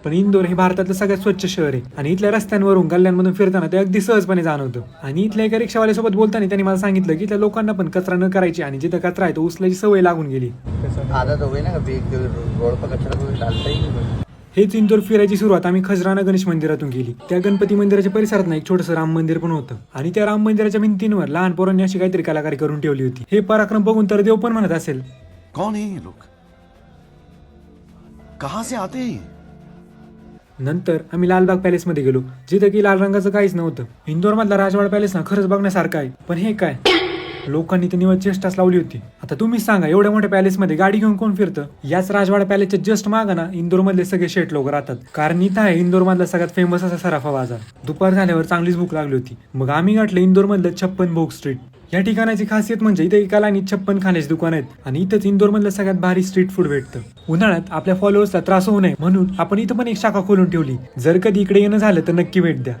पण इंदोर हे भारतातलं सगळ्यात स्वच्छ शहर आहे आणि इथल्या रस्त्यांवरून गल्ल्यांमधून फिरताना ते अगदी सहजपणे जाणवतं. आणि इथल्या एका रिक्षावाल्यासोबत बोलताना त्यांनी मला सांगितलं की इथल्या लोकांना पण कचरा न करायची आणि जिथं कचरा आहे तो उचलायची सवय लागून गेली. आदत हो गई ना, कभी रोड पर कचरा कोई डालता ही नहीं. हेच इंदोर फिरायची सुरुवात आम्ही खजराना गणेश मंदिरातून केली. त्या गणपती मंदिराच्या परिसरात ना एक छोटंसं राम मंदिर पण होतं आणि त्या राम मंदिराच्या भिंतींवर लहान पोरांनी अशी काहीतरी कलाकारी करून ठेवली होती. हे पराक्रम बघून तर देव पण म्हणत असेल, कौन है ये लोग, कहां से आते हैं? नंतर आम्ही लालबाग पॅलेस मध्ये गेलो, जिथं की लाल रंगाचं काहीच नव्हतं. इंदोर मधला राजवाडा पॅलेस ना खरंच बघण्यासारखं आहे, पण हे काय, लोकांनी तर निवड चेष्टाच लावली होती. आता तुम्हीच सांगा, एवढ्या मोठ्या पॅलेस मध्ये गाडी घेऊन कोण फिरतं? याच राजवाडा पॅलेसच्या जस्ट मागं ना इंदोर मधले सगळे शेठ लोक राहतात, कारण इथं आहे इंदोर मधला सगळ्यात फेमस असा सराफा बाजार. दुपार झाल्यावर चांगलीच भूक लागली होती, मग आम्ही गाठलं इंदोर मधलं 56 भोग स्ट्रीट. या ठिकाणाची खासियत म्हणजे इथे एका लाईनीत 56 खाण्याची दुकान आहेत आणि इथंच इंदोर मधलं सगळ्यात भारी स्ट्रीट फूड भेटतं. उन्हाळ्यात आपल्या फॉलोअर्सला त्रास होऊ नये म्हणून आपण इथं पण एक शाखा खोलून ठेवली. जर कधी इकडे येणं झालं तर नक्की भेट द्या.